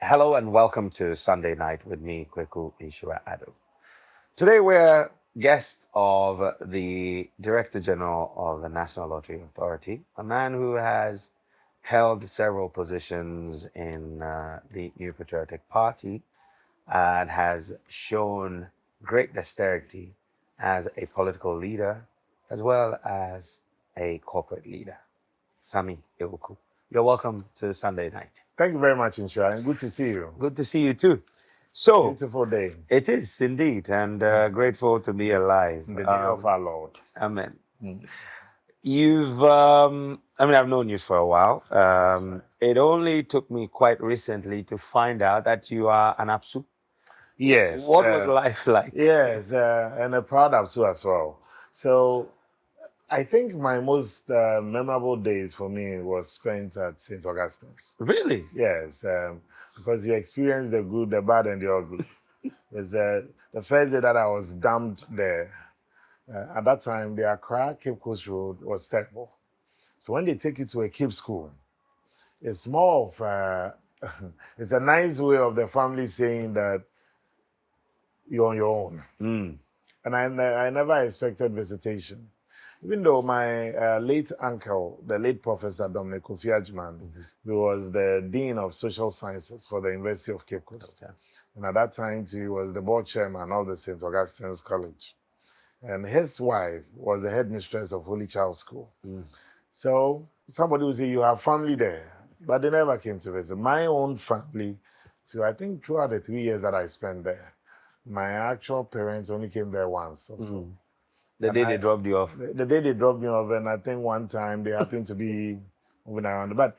Hello and welcome to Sunday Night with me, Kweku Ishua Ado. Today we're guests of the Director General of the National Lottery Authority, a man who has held several positions in the New Patriotic Party and has shown great dexterity as a political leader as well as a corporate leader. Sammi Awuku. You're welcome to Sunday Night. Thank you very much, Insha, and good to see you. Good to see you too. So, Beautiful day it is indeed, and grateful to be alive. in the day of our Lord. Amen. Mm. I've known you for a while. It only took me quite recently to find out that you are an APSU. Yes. What was life like? Yes, and a proud APSU as well. So I think my most memorable days for me was spent at St. Augustine's. Really? Yes, because you experience the good, the bad, and the ugly. It's, the first day that I was dumped there, at that time, the Accra Cape Coast Road was terrible. So when they take you to a Cape school, it's more of it's a nice way of the family saying that you're on your own. Mm. And I never expected visitation. Even though my late uncle, the late Professor Dominic Kofi Ajman, he was the Dean of Social Sciences for the University of Cape Coast. Okay. And at that time, he was the board chairman of the St. Augustine's College. And his wife was the headmistress of Holy Child School. Mm. So somebody would say, you have family there, but they never came to visit. My own family, so I think throughout the 3 years that I spent there, my actual parents only came there once or so. The day they dropped you off. The day they dropped me off, and I think one time they happened to be moving around. But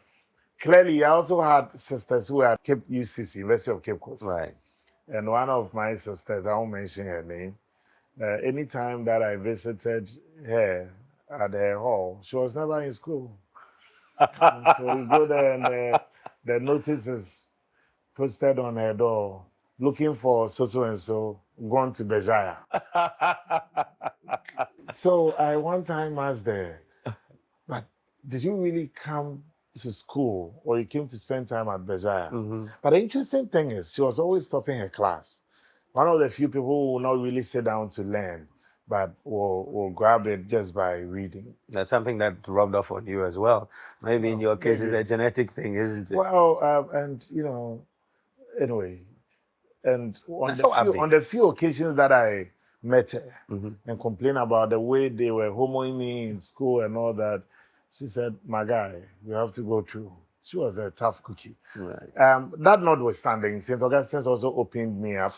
clearly, I also had sisters who had Cape UCC, University of Cape Coast. Right. And one of my sisters, I won't mention her name, anytime that I visited her at her hall, she was never in school. And so we go there and the notice is posted on her door, looking for so-and-so, gone to Bejaya. So I one time asked her, but did you really come to school or you came to spend time at Bejaya? Mm-hmm. But the interesting thing is she was always stopping her class. One of the few people who will not really sit down to learn, but will grab it just by reading. That's something that rubbed off on you as well. Maybe in your case, it's a genetic thing, isn't it? Well, and anyway, and on the few occasions that I met her and complained about the way they were homoing me in school and all that, she said, my guy, you have to go through. She was a tough cookie. Right. That notwithstanding, St. Augustine's also opened me up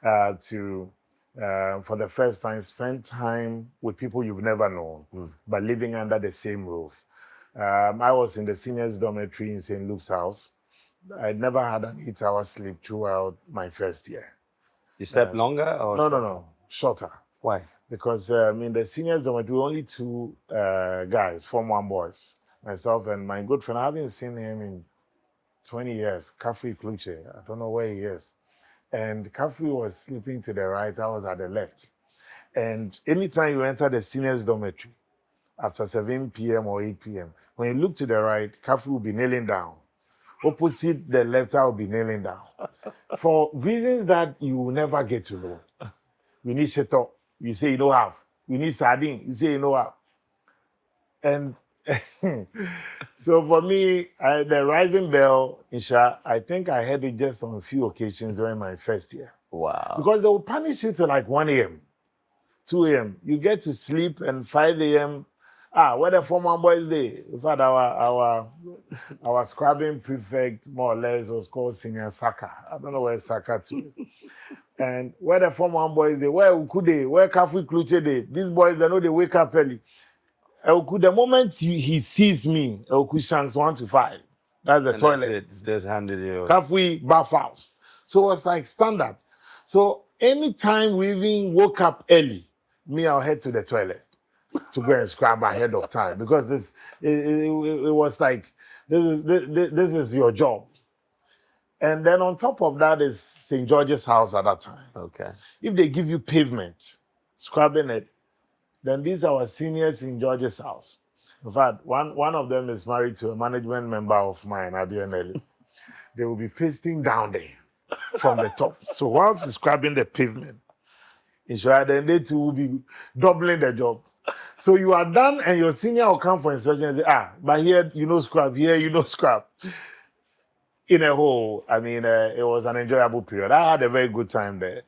to, for the first time, spend time with people you've never known, but living under the same roof. I was in the seniors dormitory in St. Luke's house. I'd never had an 8-hour sleep throughout my first year. You slept longer or No, shorter. Why? Because in the seniors dormitory, only two guys, Form 1 boys, myself and my good friend. I haven't seen him in 20 years, Kafri Kluche. I don't know where he is. And Kafri was sleeping to the right, I was at the left. And anytime you enter the seniors dormitory, after 7 p.m. or 8 p.m., when you look to the right, Kafri will be kneeling down. Opposite the left, I will be kneeling down. For reasons that you will never get to know. We need sheto, you say you don't have. We need sardine, you say you don't have. And so for me, the rising bell, Isha, I think I had it just on a few occasions during my first year. Wow. Because they will punish you till like 1 a.m., 2 a.m. You get to sleep and 5 a.m., where the Form 1 boys day. In fact, our scrubbing prefect, more or less, was called Senior Saka. I don't know where Saka to. And where the Form 1 boys day, where Ukude, where Kafui Kluche day. These boys, they know they wake up early. The moment he sees me, Euku shanks 1 to 5. That's the toilet. That's it. It's just handed you. Kafui bath house. So it was like standard. So anytime we even woke up early, me, I'll head to the toilet to go and scrub ahead of time because it was like this is your job. And then on top of that is St. George's house at that time. Okay. If they give you pavement, scrubbing it, then these are our seniors in George's house. In fact, one of them is married to a management member of mine at the NLA. they will be pasting down there from the top. So once you're scrubbing the pavement, then they too will be doubling the job. So you are done and your senior will come for inspection and say, but here you know scrub, here you know scrub. In a whole, I mean, it was an enjoyable period. I had a very good time there.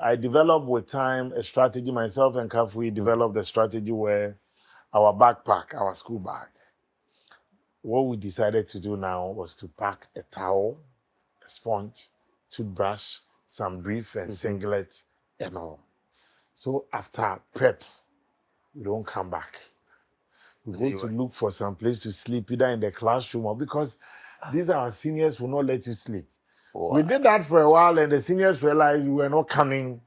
I developed with time a strategy. Myself and Kafui developed a strategy where our backpack, our school bag, what we decided to do now was to pack a towel, a sponge, toothbrush, some brief and singlet and all. So after prep, we don't come back. We go to look for some place to sleep, either in the classroom or because these are our seniors will not let you sleep. Wow. We did that for a while and the seniors realized we were not coming.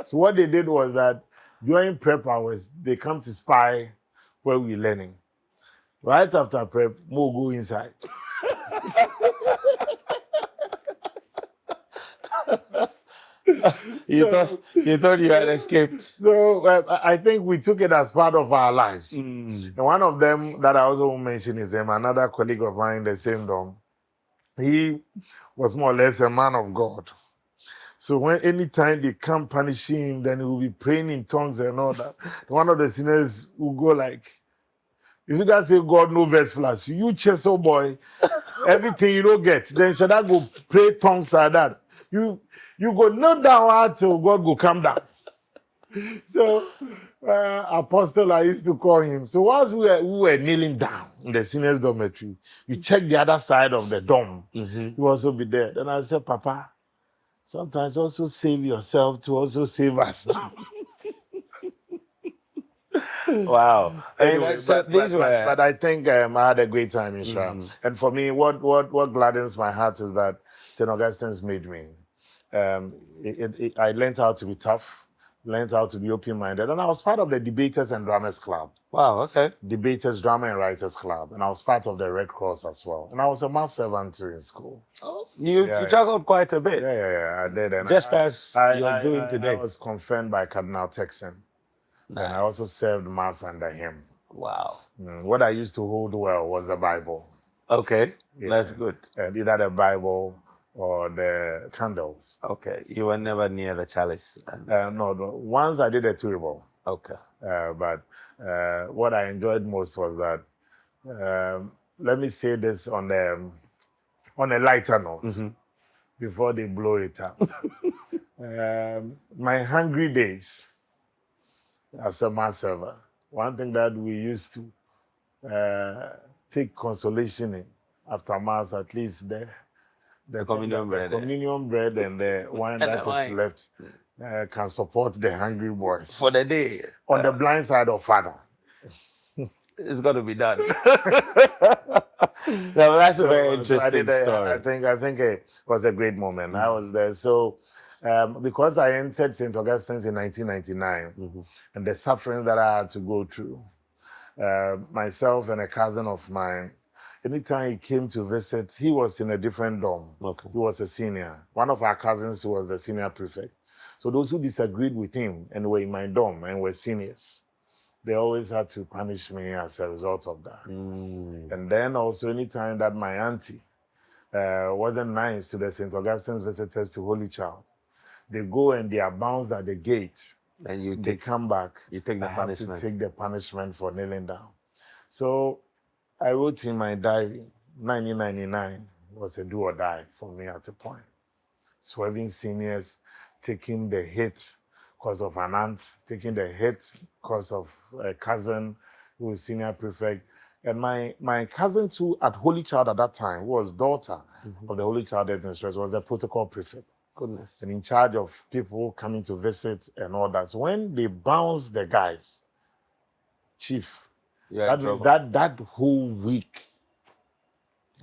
So what they did was that during prep hours, they come to spy where we're learning. Right after prep, we'll go inside. You thought you had escaped. So I think we took it as part of our lives. And one of them that I also won't mention is another colleague of mine in the same dorm. He was more or less a man of God. So when anytime they come punishing him, then he will be praying in tongues and all that. One of the seniors will go like, if you guys say God no verse plus, you Cheso boy, everything you don't get, then should I go pray tongues like that? You go kneel down until God go come down. So Apostle, I used to call him. So once we were kneeling down in the seniors dormitory, you check the other side of the dorm. He will also be there. Then I said, Papa, sometimes also save yourself to also save us. Wow. Anyway, but I think I had a great time in Xtra. And for me, what gladdens my heart is that St. Augustine's made me. I learned how to be tough, learned how to be open-minded, and I was part of the Debaters and Drummers Club. Wow, okay. Debaters, Drama and Writers Club, and I was part of the Red Cross as well. And I was a mass servant too in school. Oh, you juggled quite a bit. Yeah, I did. And Just as you're doing today. I was confirmed by Cardinal Texan. Nice. And I also served mass under him. Wow. What I used to hold well was the Bible. Okay, that's good. And either the Bible or the candles. Okay, you were never near the chalice. No. Once I did a turbo. Okay. But what I enjoyed most was that, let me say this on a lighter note, before they blow it up. My hungry days as a mass server, one thing that we used to take consolation in after mass, at least the communion bread. Communion bread and the wine that is left can support the hungry boys. For the day. On the blind side of Father. It's got to be done. No, that's a very interesting story. I think it was a great moment. I was there. So, because I entered St. Augustine's in 1999, and the suffering that I had to go through, myself and a cousin of mine, anytime he came to visit, he was in a different dorm. Okay. He was a senior. One of our cousins was the senior prefect. So those who disagreed with him and were in my dorm and were seniors, they always had to punish me as a result of that. And then also anytime that my auntie wasn't nice to the St. Augustine's visitors to Holy Child, they go and they are bounced at the gate. And they come back. You take the punishment. To take the punishment for kneeling down. So I wrote in my diary, 1999 was a do or die for me at a point. Swerving seniors, taking the hit because of an aunt, taking the hit because of a cousin who was senior prefect. And my cousin too at Holy Child at that time, who was daughter of the Holy Child administrator, was the protocol prefect. Goodness. And in charge of people coming to visit and all that. So when they bounced the guys, chief, that means that whole week.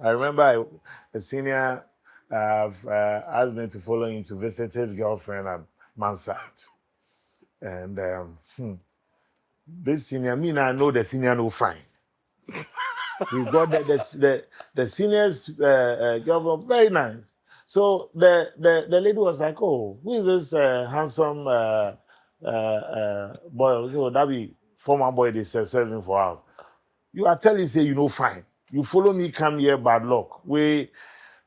I remember a senior asked me to follow him to visit his girlfriend at Mansard. And this senior, I know the senior no fine. We got the senior's girlfriend, very nice. So the lady was like, oh, who is this handsome boy? So that be former boy they serving for us. You are telling say you know fine. You follow me, come here, bad luck. We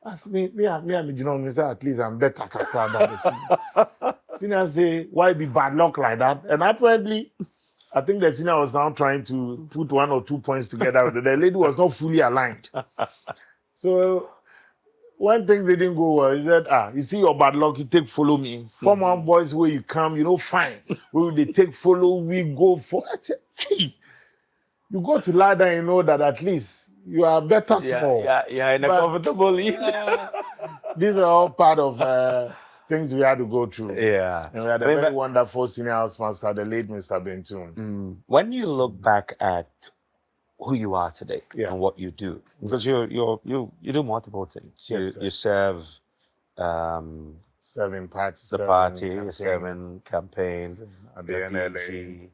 ask me, you know, say at least I'm better than the senior. Senior say, why be bad luck like that? And apparently, I think the senior was now trying to put 1 or 2 points together. The lady was not fully aligned. So when things didn't go well, he said, you see your bad luck, you take follow me. From one boys where you come, you know, fine. Where they take follow, we go for. I said, hey, you go to ladder, you know that at least you are better small. Yeah, in a comfortable league. These are all part of things we had to go through. Yeah. And we had a very wonderful senior housemaster, the late Mr. Bentun. When you look back at who you are today Yeah. and what you do, because you do multiple things. Yes, you serve serving party, the party, you're serving campaign, at the your NLA. DG,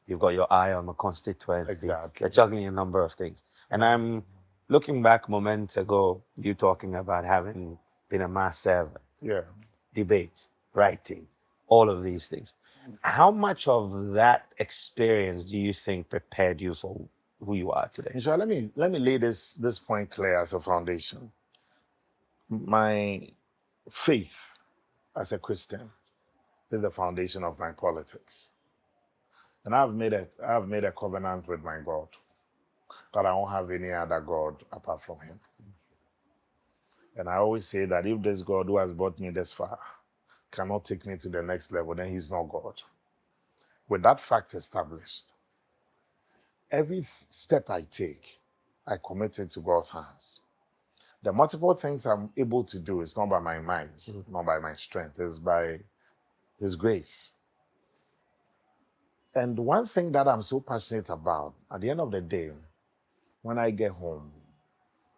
you've got your eye on the constituency. Exactly. You're juggling a number of things. And I'm looking back moments ago, you talking about having been a mass server. Yeah. Debate, writing, all of these things. How much of that experience do you think prepared you for who you are today? Sure, let me lay this point clear as a foundation. My faith as a Christian is the foundation of my politics. And I've made a covenant with my God that I won't have any other God apart from him. And I always say that if this God who has brought me this far cannot take me to the next level, then he's not God. With that fact established, every step I take, I commit it to God's hands. The multiple things I'm able to do is not by my might, not by my strength, it's by his grace. And one thing that I'm so passionate about, at the end of the day, when I get home,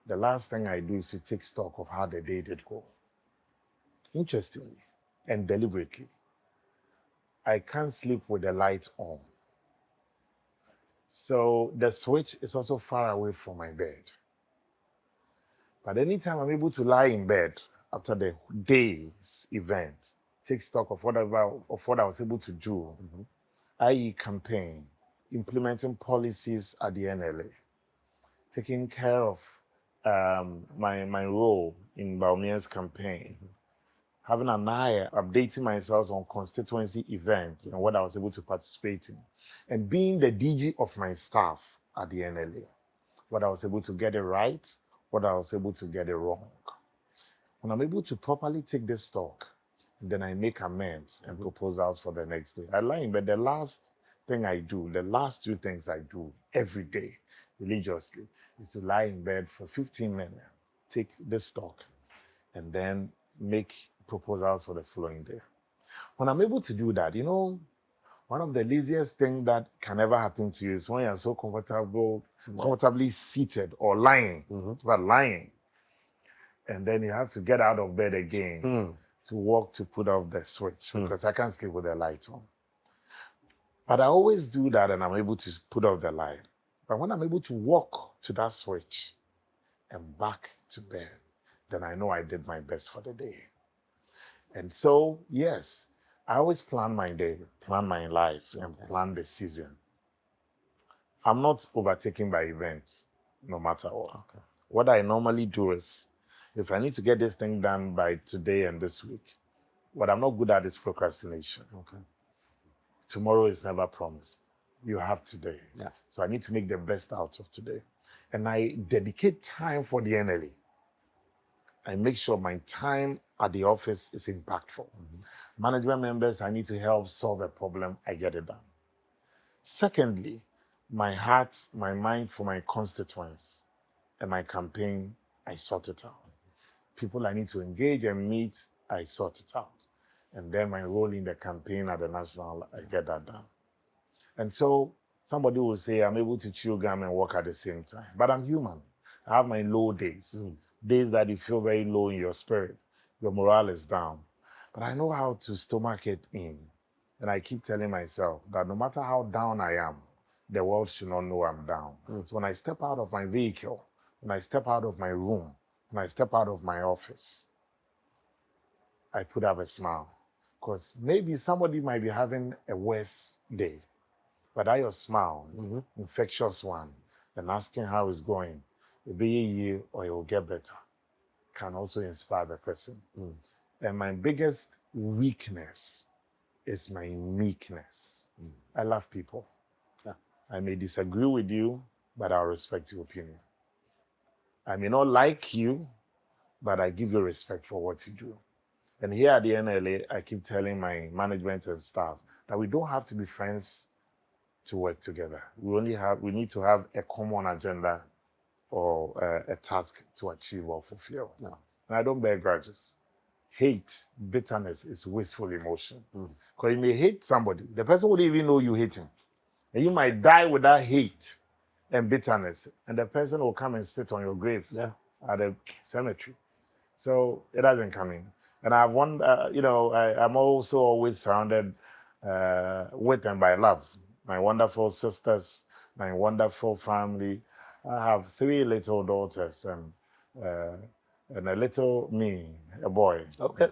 the last thing I do is to take stock of how the day did go. Interestingly and deliberately, I can't sleep with the lights on. So the switch is also far away from my bed. But anytime I'm able to lie in bed after the day's event, take stock of what I was able to do, i.e. campaign, implementing policies at the NLA, taking care of my role in Baumia's campaign, having an eye, updating myself on constituency events and what I was able to participate in, and being the DG of my staff at the NLA, what I was able to get it right, what I was able to get it wrong. When I'm able to properly take this stock, and then I make amends and proposals for the next day. I lie in bed. The last thing I do, the last 2 things I do every day religiously is to lie in bed for 15 minutes, take this stock, and then make proposals for the following day. When I'm able to do that, you know, one of the laziest things that can ever happen to you is when you're so comfortably seated or lying, and then you have to get out of bed again to walk to put off the switch because I can't sleep with the light on. But I always do that and I'm able to put off the light. But when I'm able to walk to that switch and back to bed, then I know I did my best for the day. And so, yes, I always plan my day, plan my life, and plan the season. I'm not overtaken by events, no matter what. Okay. What I normally do is, if I need to get this thing done by today and this week, what I'm not good at is procrastination. Okay. Tomorrow is never promised. You have today. Yeah. So I need to make the best out of today. And I dedicate time for the NLA. I make sure my time at the office is impactful. Management members, I need to help solve a problem, I get it done. Secondly, my heart, my mind for my constituents and my campaign, I sort it out. People I need to engage and meet, I sort it out. And then my role in the campaign at the national, I get that done. And so somebody will say, I'm able to chew gum and work at the same time. But I'm human. I have my low days, days that you feel very low in your spirit. Your morale is down. But I know how to stomach it in. And I keep telling myself that no matter how down I am, the world should not know I'm down. So when I step out of my vehicle, when I step out of my room, when I step out of my office, I put up a smile. Because maybe somebody might be having a worse day. But that your smile, infectious one, and asking how it's going, it'll be a year or it will get better, can also inspire the person. And my biggest weakness is my meekness. I love people. Yeah. I may disagree with you, but I'll respect your opinion. I may not like you, but I give you respect for what you do. And here at the NLA, I keep telling my management and staff that we don't have to be friends to work together. We need to have a common agenda or a task to achieve or fulfill. No. And I don't bear grudges. Hate, bitterness is wasteful emotion. Because you may hate somebody, the person wouldn't even know you hate him. And you might die with that hate and bitterness, and the person will come and spit on your grave at the cemetery. So it doesn't come in. And I've I'm also always surrounded with and by love. My wonderful sisters, my wonderful family. I have 3 little daughters and a little me, a boy. Okay.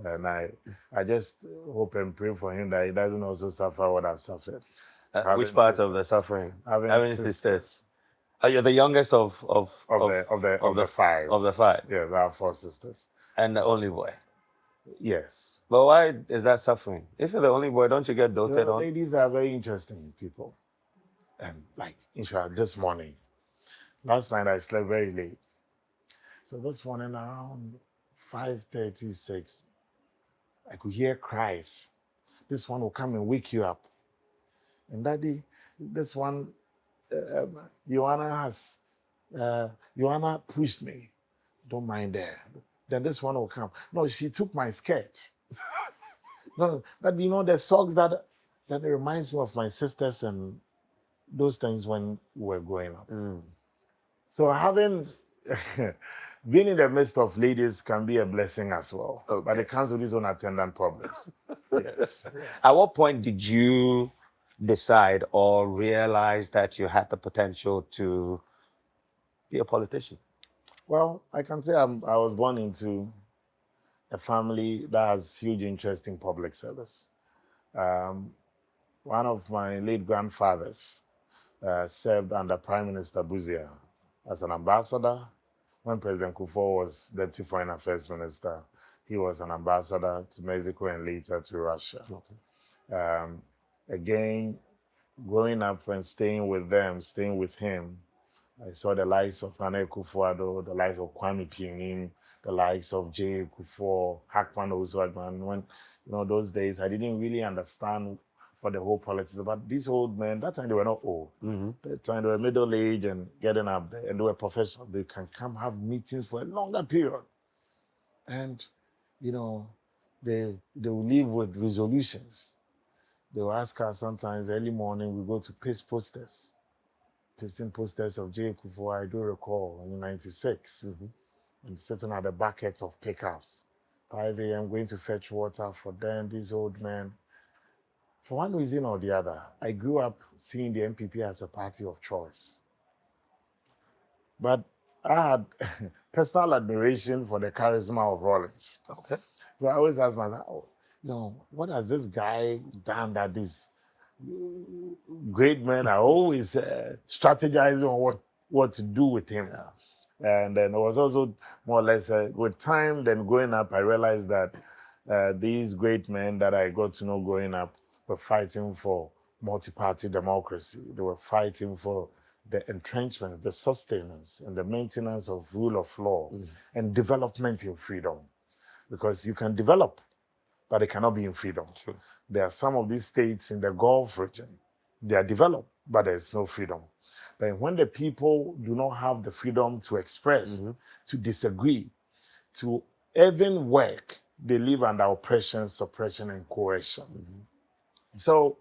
And I just hope and pray for him that he doesn't also suffer what I've suffered. Which part of the suffering? Having sisters. You're the youngest of the 5. Of the 5. Yeah, there are 4 sisters. And the only boy. Yes. But why is that suffering? If you're the only boy, don't you get doted on? Ladies are very interesting people. And like, in fact, this morning, last night I slept very late. So this morning around 5:36, I could hear cries. This one will come and wake you up. And Daddy, this one, Joanna pushed me. Don't mind her. Then this one will come. No, she took my skirt. No, but the socks that reminds me of my sisters and those things when we were growing up. So having being in the midst of ladies can be a blessing as well. Okay. But it comes with its own attendant problems. Yes. At what point did you decide or realize that you had the potential to be a politician? Well, I can say I was born into a family that has huge interest in public service. One of my late grandfathers served under Prime Minister Buzia as an ambassador. When President Kufuor was Deputy Foreign Affairs Minister, he was an ambassador to Mexico and later to Russia. Okay. Again, growing up and staying with him, I saw the likes of Nana Akufo-Addo, the likes of Kwame Pienim, the likes of J. Kufuor, Hackman Oswaldman. When, those days, I didn't really understand what the whole politics about. These old men, that time they were not old. That time they were middle-aged and getting up there, and they were professionals. They can come have meetings for a longer period. And, they will leave with resolutions. They will ask us sometimes early morning, we go to paste posters. Pasting posters of J. Kufuor, I do recall, in 96. And sitting at the buckets of pickups. 5 a.m. going to fetch water for them, these old men. For one reason or the other, I grew up seeing the MPP as a party of choice. But I had personal admiration for the charisma of Rawlings. Okay. So I always ask myself, what has this guy done that these great men are always strategizing on what to do with him? Yeah. And then it was also more or less with time, then growing up, I realized that these great men that I got to know growing up were fighting for multi-party democracy. They were fighting for the entrenchment, the sustenance, and the maintenance of rule of law and development in freedom. Because you can develop, but it cannot be in freedom. True. There are some of these states in the Gulf region, they are developed, but there's no freedom. But when the people do not have the freedom to express, to disagree, to even work, they live under oppression, suppression, and coercion. So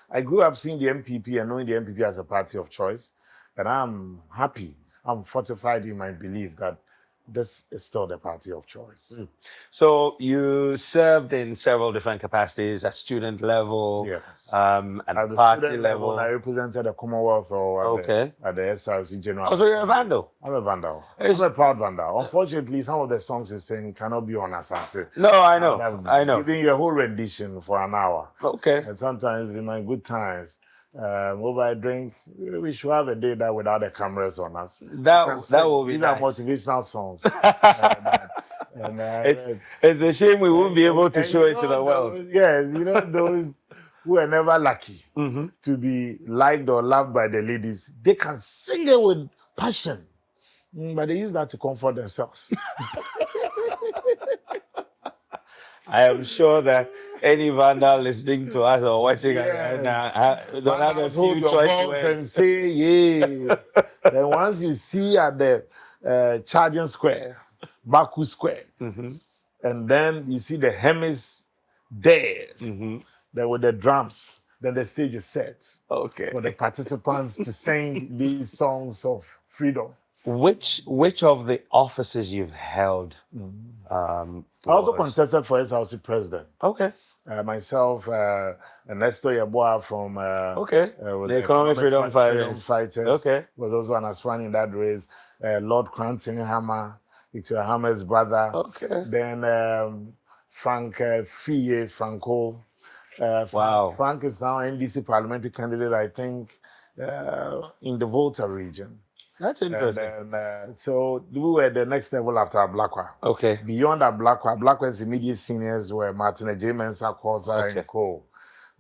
I grew up seeing the MPP and knowing the MPP as a party of choice, and I'm happy, I'm fortified in my belief that this is still the party of choice. So you served in several different capacities at student level, yes, at the party level. I represented the Commonwealth or at the SRC General. Oh, so you're a vandal? I'm a vandal. I'm a proud vandal. Unfortunately, some of the songs you sing cannot be on Asaase. No, I know. I know. Giving you a whole rendition for an hour. Okay. And sometimes in my good times, over a drink. We should have a day that without the cameras on us. That We can that sing. will be These nice. are motivational songs. And it's a shame we won't be able to and show you it to know the world. those, yes, you know those who are never lucky Mm-hmm. to be liked or loved by the ladies. They can sing it with passion, but they use that to comfort themselves. I am sure that any vandal listening to us or watching us right now don't have a Hold few your choice balls and words. say, yeah. Then once you see at the charging square, Baku Square, Mm-hmm. and then you see the Hemis there, Mm-hmm. then with the drums, then the stage is set Okay. for the participants to sing these songs of freedom. Which of the offices you've held? I also was- contested for Asaase president. Okay. Myself, Ernesto Yeboah from Okay. with The Economic Freedom Freedom Fighters. Fighters Okay. was also an aspirant in that race. Lord Cranton Hammer, Victor Hammer's brother. Okay. Then Frank Fiye Franco. Wow. Frank is now NDC parliamentary candidate, I think, in the Volta region. That's And interesting. then, so we were the next level after Ablakwa. Okay. Beyond Ablakwa's immediate seniors were Martin J. Mensah, Kosa, Okay. and Co.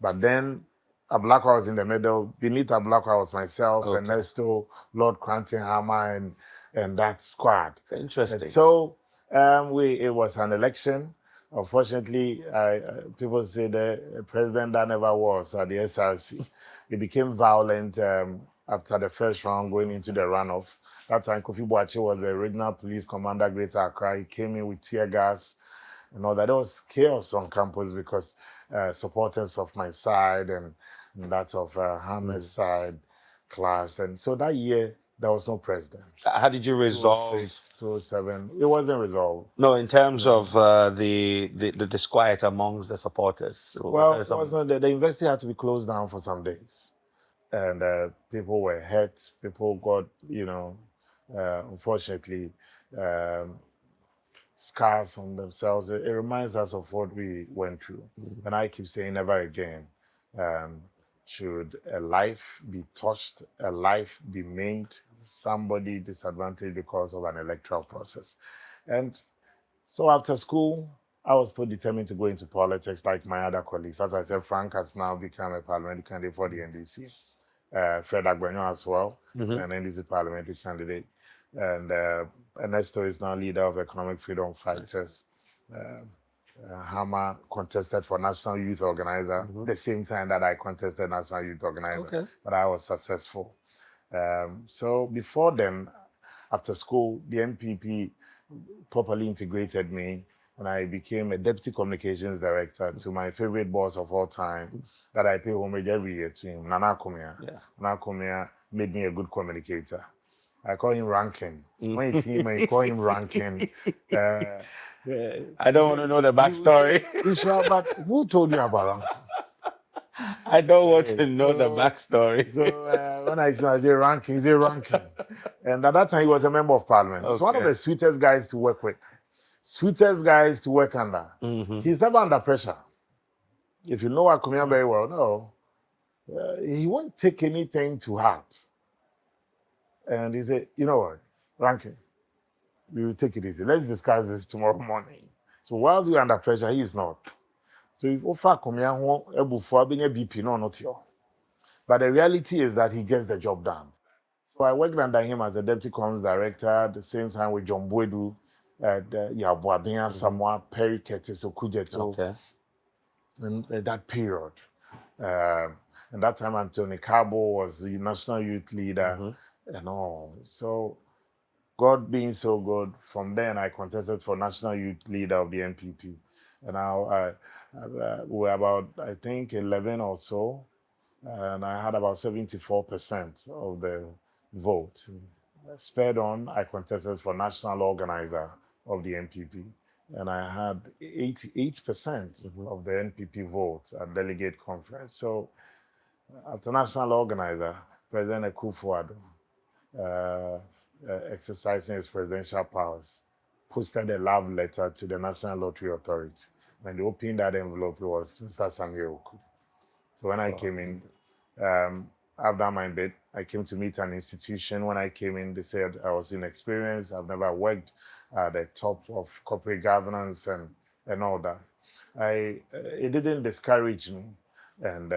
But then Ablakwa was in the middle. Beneath Ablakwa was myself, Okay. Ernesto, Lord Cranton Hammer, and that squad. Interesting. And so it was an election. Unfortunately, people say the president that never was at the SRC. It became violent after the first round going into the runoff. That time, Kofi Boakye was the regional police commander, Greater Accra. He came in with tear gas and all that. There was chaos on campus because supporters of my side and that of Hammer's side clashed. And so that year, there was no president. How did you resolve? 2006, 2007. It wasn't resolved. No, in terms of the disquiet amongst the supporters. Well, it wasn't the university had to be closed down for some days. And people were hurt. People got, unfortunately, scars on themselves. It reminds us of what we went through. And I keep saying never again should a life be touched, a life be maimed, somebody disadvantaged because of an electoral process. And so after school, I was still determined to go into politics like my other colleagues. As I said, Frank has now become a parliamentary candidate for the NDC. Fred Agbenyo as well, is an NDC parliamentary candidate. And Ernesto is now leader of Economic Freedom Fighters. Hammer contested for National Youth Organizer the same time that I contested National Youth Organizer, but I was successful. So before then, after school, the NPP properly integrated me and I became a deputy communications director to my favorite boss of all time that I pay homage every year to him, Nana Kumia. Yeah. Nana Kumia made me a good communicator. I call him Rankin. When you see him, you call him Rankin. I don't want to know the backstory. But who told you about Rankin? I don't want to know the backstory. So when I say Rankin, he's a Rankin. And at that time, he was a member of parliament. He's one of the sweetest guys to work with. Sweetest guys to work under. He's never under pressure. If you know Akumia very well, no. He won't take anything to heart. And he said, you know what, Rankin, we will take it easy. Let's discuss this tomorrow morning. So whilst we're under pressure, he is not. So if Ofa Akumia able for being a BP, no, not here. But the reality is that he gets the job done. So I worked under him as a deputy comms director at the same time with John Boedu, Yabuabia, Samoa, Perry Curtis, Okujeto. Okay. And that period. And that time, Anthony Cabo was the national youth leader and all. So, God being so good, from then I contested for national youth leader of the NPP. And now we're about, I think, 11 or so. And I had about 74% of the vote. Spurred on, I contested for national organizer of the NPP. And I had 88% of the NPP vote at delegate conference. So after national organizer, President Akufo-Addo, exercising his presidential powers, posted a love letter to the National Lottery Authority. When they opened that envelope, it was Mr. Sammi Awuku. So when I came in, I've done my bit. I came to meet an institution. When I came in, they said I was inexperienced. I've never worked at the top of corporate governance and all that. It didn't discourage me, and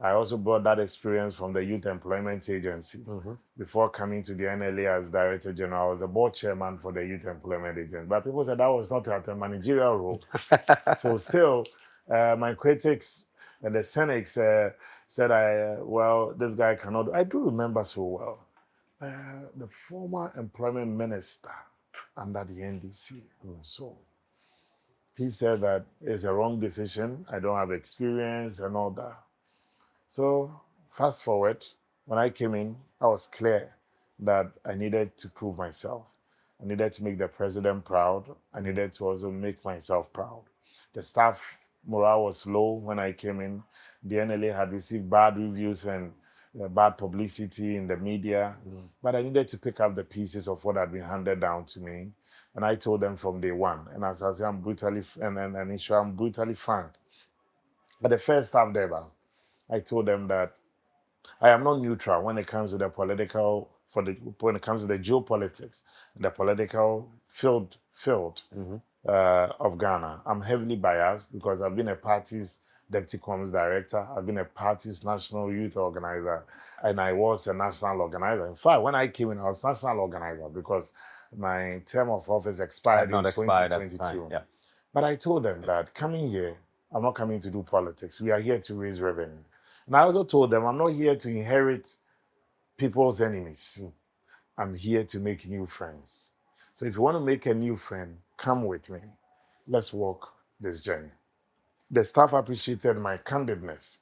I also brought that experience from the Youth Employment Agency. Before coming to the NLA as Director General, I was the board chairman for the Youth Employment Agency. But people said that was not a managerial role. So still, my critics and the cynics said, well, this guy cannot. I do remember so well. The former employment minister under the NDC. So he said that it's a wrong decision. I don't have experience and all that. So fast forward, when I came in, I was clear that I needed to prove myself. I needed to make the president proud. I needed to also make myself proud. The staff morale was low when I came in. The NLA had received bad reviews and bad publicity in the media, but I needed to pick up the pieces of what had been handed down to me. And I told them from day one, and as I say, I'm brutally frank. But the first staff there, I told them that I am not neutral when it comes to the political, when it comes to the geopolitics, the political field of Ghana. I'm heavily biased because I've been a party's deputy comms director. I've been a party's national youth organizer, and I was a national organizer. In fact, when I came in, I was national organizer because my term of office expired in 2022. Yeah. But I told them that coming here, I'm not coming to do politics. We are here to raise revenue. And I also told them I'm not here to inherit people's enemies. I'm here to make new friends. So if you want to make a new friend, come with me. Let's walk this journey. The staff appreciated my candidness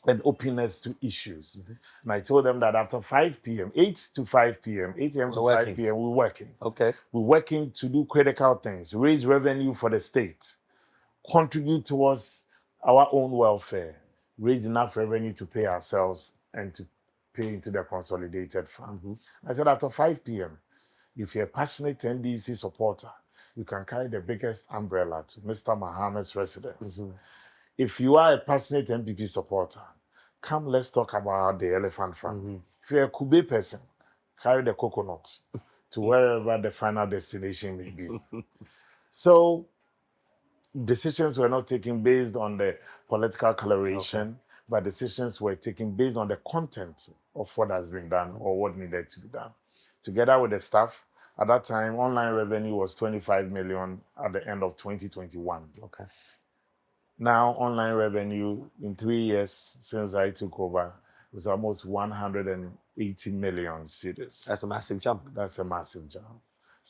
and openness to issues. And I told them that after 5 p.m., 8 to 5 p.m., 8 a.m. to 5 p.m., we're working. Okay. We're working to do critical things, raise revenue for the state, contribute towards our own welfare, raise enough revenue to pay ourselves and to pay into the consolidated fund. I said after 5 p.m., if you're a passionate NDC supporter, you can carry the biggest umbrella to Mr. Mohammed's residence. If you are a passionate MPP supporter, come, let's talk about the elephant farm. If you're a Kube person, carry the coconut to wherever the final destination may be. So decisions were not taken based on the political coloration, but decisions were taken based on the content of what has been done or what needed to be done. Together with the staff, at that time, online revenue was 25 million at the end of 2021. Okay. Now, online revenue in 3 years since I took over is almost 180 million cedis. That's a massive jump. That's a massive jump.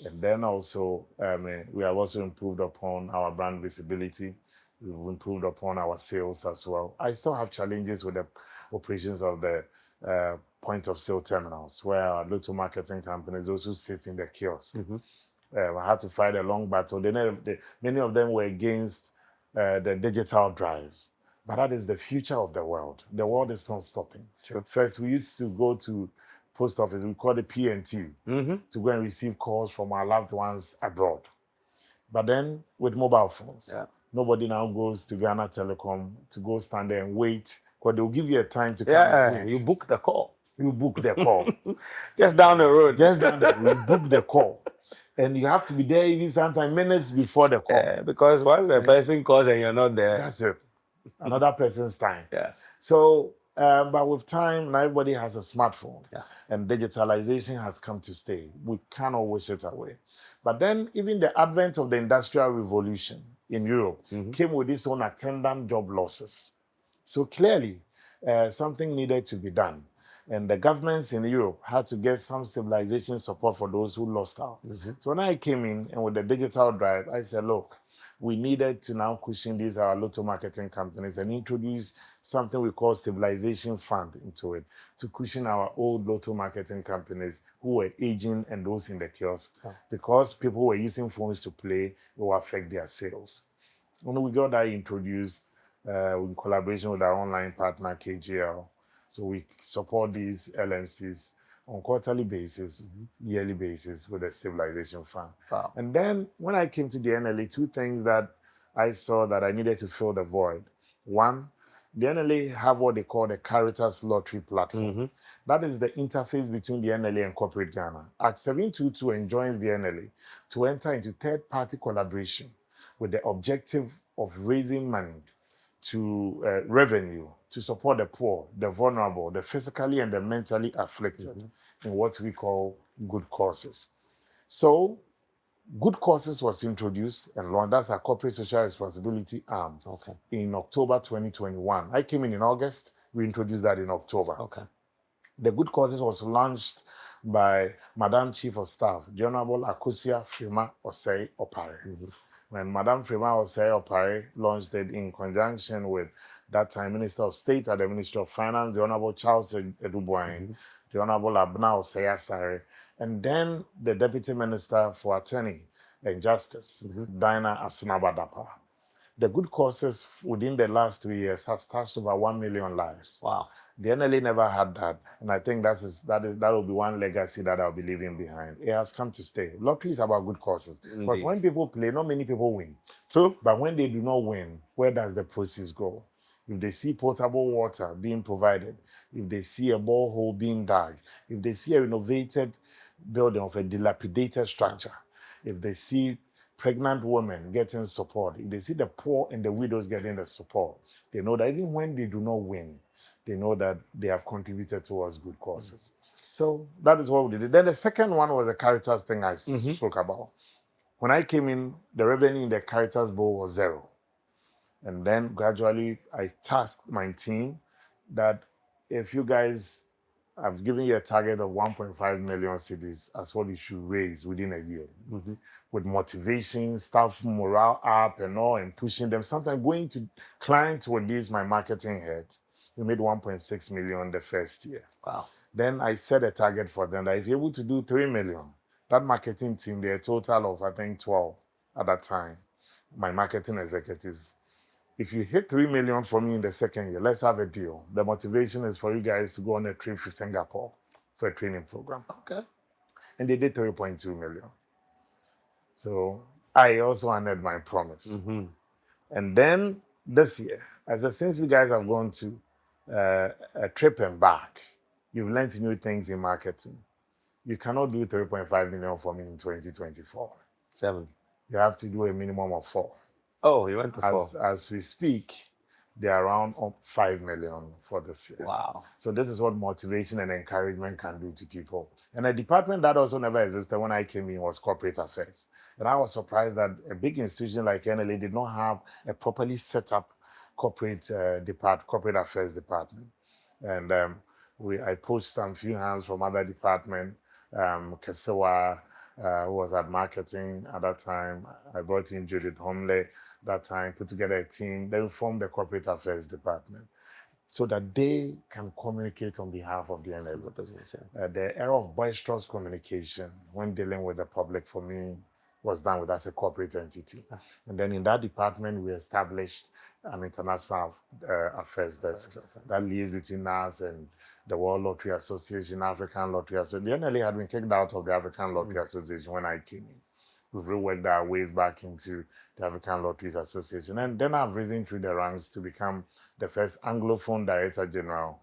And then also, we have also improved upon our brand visibility. We've improved upon our sales as well. I still have challenges with the operations of the point of sale terminals, where our local marketing companies, those who sit in the kiosk, I had to fight a long battle. Many of them were against the digital drive. But that is the future of the world. The world is not stopping. Sure. First, we used to go to post office, we call it PNT, to go and receive calls from our loved ones abroad. But then with mobile phones, nobody now goes to Ghana Telecom to go stand there and wait, because they'll give you a time to come and wait. You book the call. You book the call. Just down the road. Just down the road, you book the call. And you have to be there even sometimes minutes before the call. Because once the person calls and you're not there, that's it. Another person's time. Yeah. So, but with time, now everybody has a smartphone. And digitalization has come to stay. We cannot wish it away. But then even the advent of the Industrial Revolution in Europe came with its own attendant job losses. So clearly, something needed to be done. And the governments in Europe had to get some stabilization support for those who lost out. So when I came in and with the digital drive, I said, look, we needed to now cushion these our lotto marketing companies and introduce something we call stabilization fund into it to cushion our old lotto marketing companies who were aging and those in the kiosk. Because people were using phones to play, it will affect their sales. When we got that introduced in collaboration with our online partner, KGL, so we support these LMCs on quarterly basis, yearly basis with a stabilization fund. And then when I came to the NLA, two things that I saw that I needed to fill the void. One, the NLA have what they call the Caritas Lottery Platform. That is the interface between the NLA and corporate Ghana. Act 722 enjoins the NLA to enter into third-party collaboration with the objective of raising money to revenue to support the poor, the vulnerable, the physically and the mentally afflicted in what we call good causes. So Good Causes was introduced and launched. That's our corporate social responsibility arm in October 2021. I came in August. We introduced that in October. The Good Causes was launched by Madam Chief of Staff, the Honorable Akosia Frima Osei Opare. When Madam Frima Osei Opare launched it in conjunction with that time Minister of State at the Ministry of Finance, the Honorable Charles Edubuain, the Honorable Abna Osei Asare, and then the Deputy Minister for Attorney and Justice, Dinah Asunabadapa. The Good Causes within the last 2 years has touched over 1 million lives. Wow. The NLA never had that, and I think that will be one legacy that I'll be leaving behind. It has come to stay. Lottery is about good causes. Because when people play, not many people win. True. But when they do not win, where does the proceeds go? If they see potable water being provided, if they see a borehole being dug, if they see a renovated building of a dilapidated structure, if they see pregnant women getting support, if they see the poor and the widows getting the support, they know that even when they do not win, they know that they have contributed towards good causes. So that is what we did. Then the second one was the Caritas thing I spoke about. When I came in, the revenue in the Caritas Bowl was zero. And then gradually I tasked my team that if you guys have given you a target of 1.5 million cedis as what you should raise within a year, with motivation, staff morale up and all, and pushing them, sometimes going to clients with this, my marketing head, we made 1.6 million the first year. Wow. Then I set a target for them that if you're able to do 3 million, that marketing team, they're a total of, I think, 12 at that time, my marketing executives. If you hit 3 million for me in the second year, let's have a deal. The motivation is for you guys to go on a trip to Singapore for a training program. And they did 3.2 million. So I also honored my promise. And then this year, I said, since you guys have gone to a trip and back, you've learned new things in marketing. You cannot do 3.5 million for me in 2024. 7. You have to do a minimum of 4. Oh, you went to 4. As we speak, they're around 5 million for this year. Wow. So this is what motivation and encouragement can do to people. And a department that also never existed when I came in was corporate affairs. And I was surprised that a big institution like NLA did not have a properly set up corporate affairs department. And I poached some few hands from other departments, Kesewa, who was at marketing at that time. I brought in Judith Homley that time, put together a team. Then we formed the corporate affairs department so that they can communicate on behalf of the NLA. The era of boisterous communication when dealing with the public for me was done with as a corporate entity. And then in that department, we established an international affairs desk that liaised between us and the World Lottery Association, African Lottery Association. The NLA had been kicked out of the African Lottery Association when I came in. We've reworked our ways back into the African Lotteries Association. And then I've risen through the ranks to become the first Anglophone Director General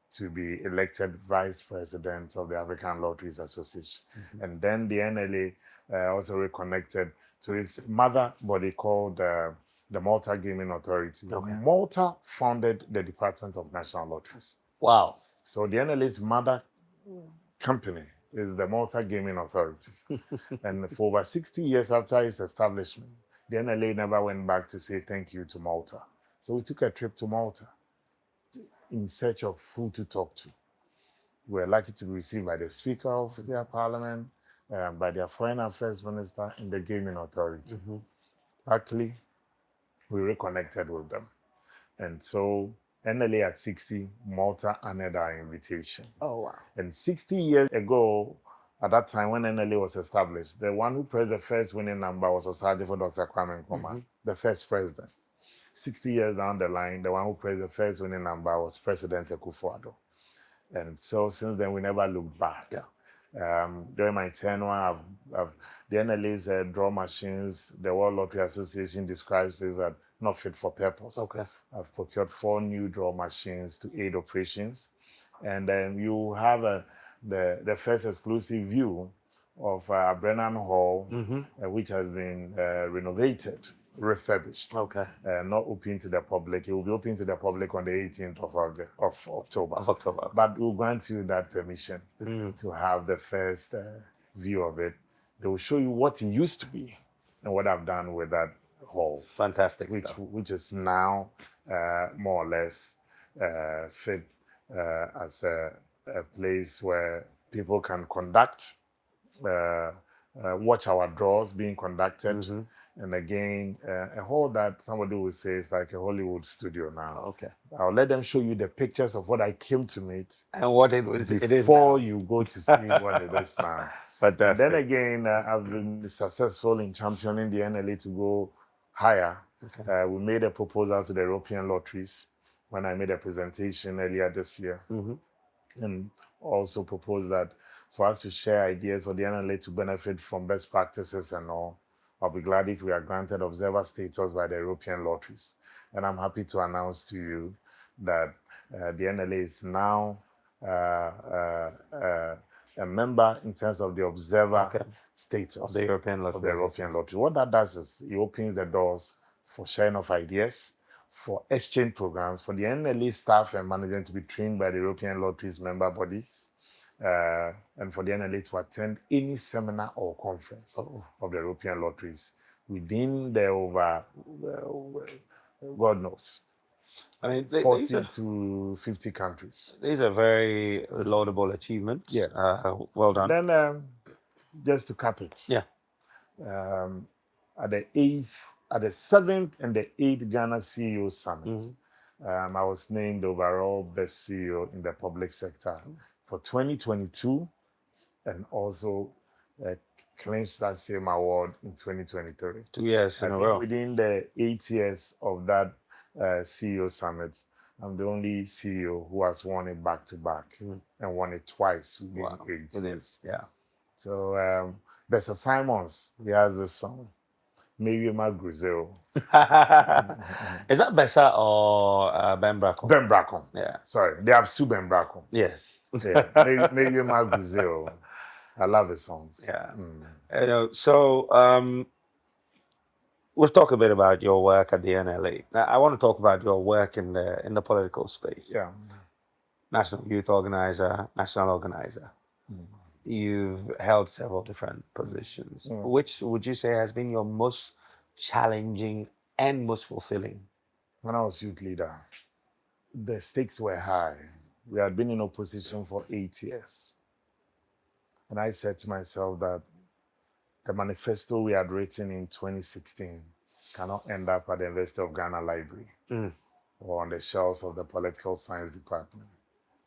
to be elected Vice President of the African Lotteries Association. And then the NLA also reconnected to its mother body called the Malta Gaming Authority. Malta founded the Department of National Lotteries. Wow. So the NLA's mother company is the Malta Gaming Authority. And for over 60 years after its establishment, the NLA never went back to say thank you to Malta. So we took a trip to Malta in search of who to talk to. We were lucky to be received by the Speaker of their Parliament, by their Foreign Affairs Minister, and the Gaming Authority. Luckily, we reconnected with them. And so NLA at 60, Malta honored our invitation. Oh, wow. And 60 years ago, at that time when NLA was established, the one who pressed the first winning number was Osaje for Dr. Kwame Nkrumah, the first president. 60 years down the line, the one who pressed the first winning number was President Akufo-Addo. And so since then, we never looked back. During my tenure, the NLA's draw machines, the World Lottery Association describes this as not fit for purpose. Okay. I've procured 4 new draw machines to aid operations. And then you have the first exclusive view of Brennan Hall, which has been renovated, refurbished, Okay. not open to the public. It will be open to the public on the 18th of October. Of October. But we'll grant you that permission Mm. to have the first view of it. They will show you what it used to be and what I've done with that hall, Fantastic stuff. which is now more or less fit as a place where people can conduct, watch our draws being conducted. And again, a hall that somebody would say is like a Hollywood studio now. Okay. I'll let them show you the pictures of what I came to meet And what it is before now. you go to see what it is now. Fantastic. Then again, I've been successful in championing the NLA to go higher. Okay. We made a proposal to the European lotteries when I made a presentation earlier this year, and also proposed that for us to share ideas for the NLA to benefit from best practices and all. I'll be glad if we are granted observer status by the European lotteries. And I'm happy to announce to you that the NLA is now a member in terms of the observer status of the European lottery. What that does is it opens the doors for sharing of ideas, for exchange programs, for the NLA staff and management to be trained by the European lotteries member bodies, and for the NLA to attend any seminar or conference of the European lotteries within the over, God knows, I mean, 40 to 50 countries. These are very laudable achievements. Yes. Well done. Then, just to cap it, yeah. At the 7th and the 8th Ghana CEO Summit, I was named overall best CEO in the public sector for 2022, and also clinched that same award in 2023. 2 years in a row. Within the 8 years of that CEO Summit, I'm the only CEO who has won it back to back and won it twice within 8 years. Yeah. So, Bessa Simons, he has this song, Maybe Maguzero. Is that Bessa or Ben Bracon? Ben Bracon. Yeah. Sorry, they have Sue Ben Bracon. Yes. Yeah. Maybe Maguzero. I love his songs. Yeah. You know, so we've talked a bit about your work at the NLA. Now, I want to talk about your work in the political space. Yeah. National Youth Organizer, National Organizer. You've held several different positions. Which would you say has been your most challenging and most fulfilling? When I was youth leader, the stakes were high. We had been in opposition for 8 years. And I said to myself that the manifesto we had written in 2016 cannot end up at the University of Ghana Library or on the shelves of the Political Science Department.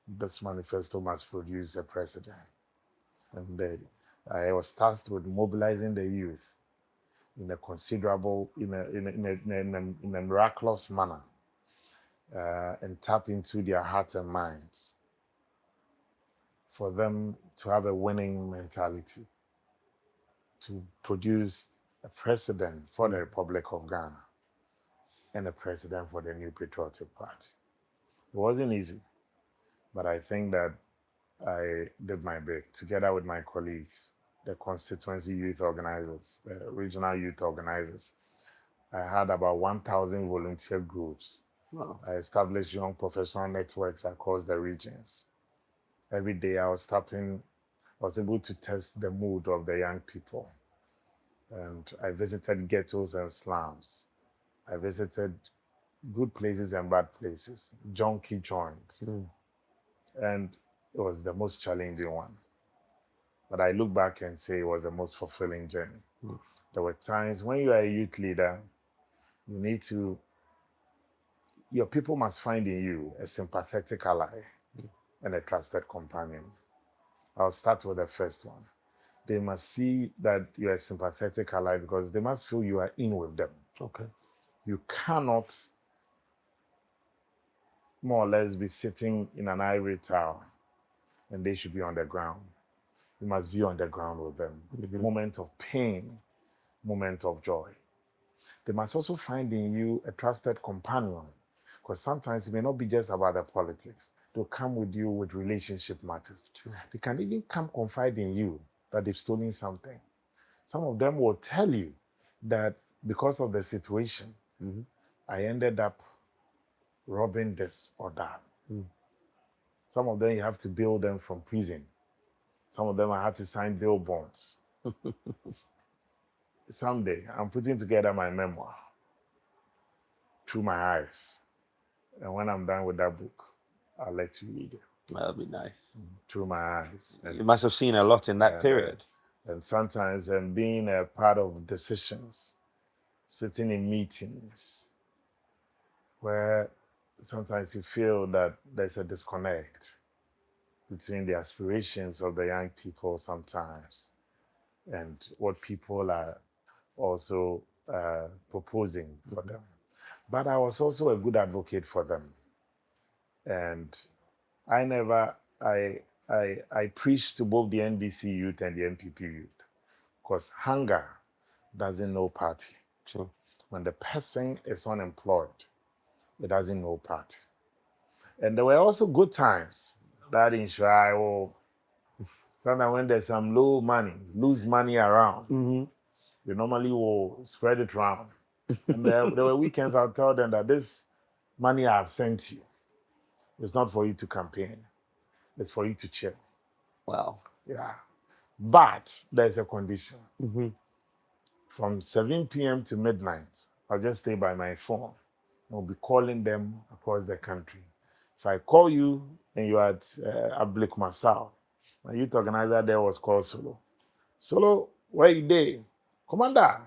This manifesto must produce a precedent. And I was tasked with mobilizing the youth in a considerable, in a miraculous manner, and tap into their hearts and minds for them to have a winning mentality, to produce a president for the Republic of Ghana and a president for the New Patriotic Party. It wasn't easy, but I think that I did my bit together with my colleagues, the constituency youth organizers, the regional youth organizers. I had about 1,000 volunteer groups. Wow. I established young professional networks across the regions. Every day I was able to test the mood of the young people. And I visited ghettos and slums. I visited good places and bad places, junkie joints. And it was the most challenging one. But I look back and say it was the most fulfilling journey. There were times when you are a youth leader, your people must find in you a sympathetic ally and a trusted companion. I'll start with the first one. They must see that you're a sympathetic ally because they must feel you are in with them. Okay. You cannot more or less be sitting in an ivory tower and they should be on the ground. You must be on the ground with them. Mhm. Moment of pain, moment of joy. They must also find in you a trusted companion, because sometimes it may not be just about the politics. They'll come with you with relationship matters. True. They can even come confide in you that they've stolen something. Some of them will tell you that because of the situation, Mhm. I ended up robbing this or that. Mm. Some of them you have to bail them from prison. Some of them I have to sign bail bonds. Someday I'm putting together my memoir through my eyes. And when I'm done with that book, I'll let you read it That'll be nice. through my eyes. You must have seen a lot in that period. And sometimes being a part of decisions, sitting in meetings where sometimes you feel that there's a disconnect between the aspirations of the young people sometimes and what people are also proposing for them. But I was also a good advocate for them. And I preached to both the NDC youth and the NPP youth, because hunger doesn't know party. True. When the person is unemployed, it doesn't know party. And there were also good times that in Xtra, sometimes when there's some loose money around, Mm-hmm. you normally will spread it around. And there were weekends I'll tell them that this money I've sent you is not for you to campaign. It's for you to chill. Wow. Yeah. But there's a condition. Mm-hmm. From 7 p.m. to midnight, I'll just stay by my phone. I'll be calling them across the country. If I call you and you're at Ablik Masao, my youth organizer there was called Solo. Solo, where you there? Commander,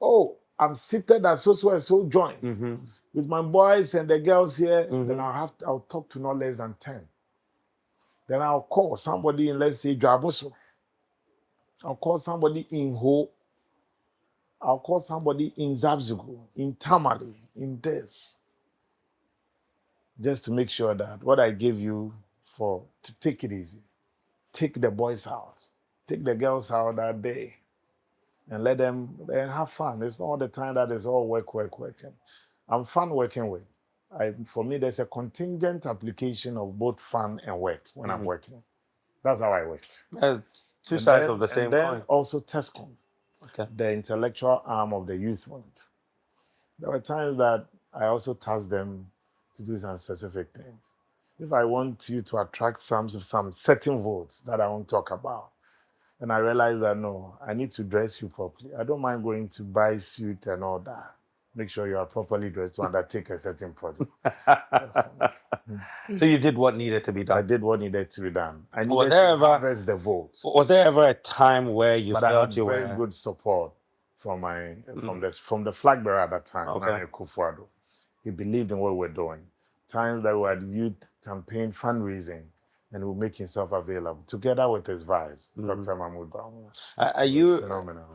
oh, I'm seated at so and so joint Mm-hmm. with my boys and the girls here. Mm-hmm. Then I'll talk to not less than 10. Then I'll call somebody in, let's say, Dwaboso. I'll call somebody in Ho. I'll call somebody in Zabzugu, in Tamale, in this. Just to make sure that what I gave you to take it easy. Take the boys out. Take the girls out that day. And let them have fun. It's not all the time that it's all work. I'm fun working with. For me, there's a contingent application of both fun and work when I'm working. That's how I work. Two sides of the same and then coin. also TESCOM, Okay. the intellectual arm of the youth wing. There were times that I also tasked them to do some specific things. If I want you to attract some certain votes that I won't talk about, and I realize that no, I need to dress you properly. I don't mind going to buy suit and all that. Make sure you are properly dressed to undertake a certain project. So you did what needed to be I done. did what needed to be done. I needed Was there to ever- harvest the vote. Was there ever a time where you But I felt had you very were good support from from the flag bearer at that time, Okay. Nana Akufo-Addo. He believed in what we were doing. Times that we had youth campaign fundraising, and he would make himself available together with his vice, Dr. Mahmoud Bawumia. Are you Phenomenal.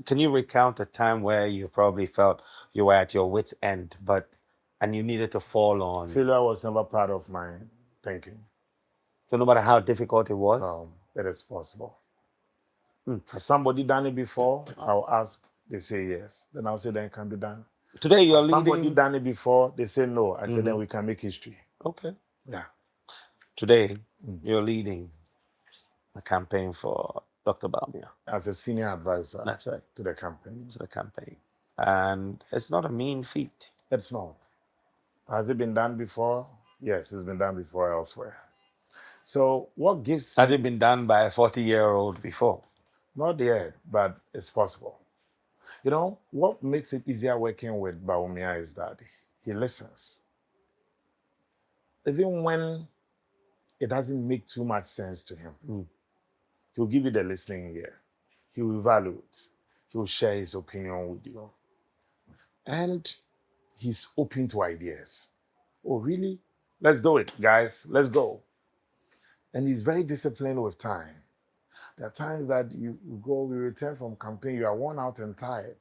can you recount a time where you probably felt you were at your wit's end, and you needed to fall on? Failure was never part of my thinking. So no matter how difficult it was, It is possible. Has somebody done it before? I'll ask. They say yes. Then I'll say then it can be done. today you're Has somebody leading. done it before? They say no. I say then we can make history. Okay. Yeah. Today you're leading a campaign for Dr. Bawumia. As a senior advisor. That's right. To the campaign. To the campaign. And it's not a mean feat. It's not. Has it been done before? Yes, it's been done before elsewhere. So what gives Has it been done by a 40-year-old before? Not yet, but it's possible. You know, what makes it easier working with Bawumia is that he listens. Even when it doesn't make too much sense to him, he'll give you the listening ear. He will evaluate. He will share his opinion with you. And he's open to ideas. Oh, really? Let's do it, guys. Let's go. And he's very disciplined with time. There are times that you return from campaign, you are worn out and tired.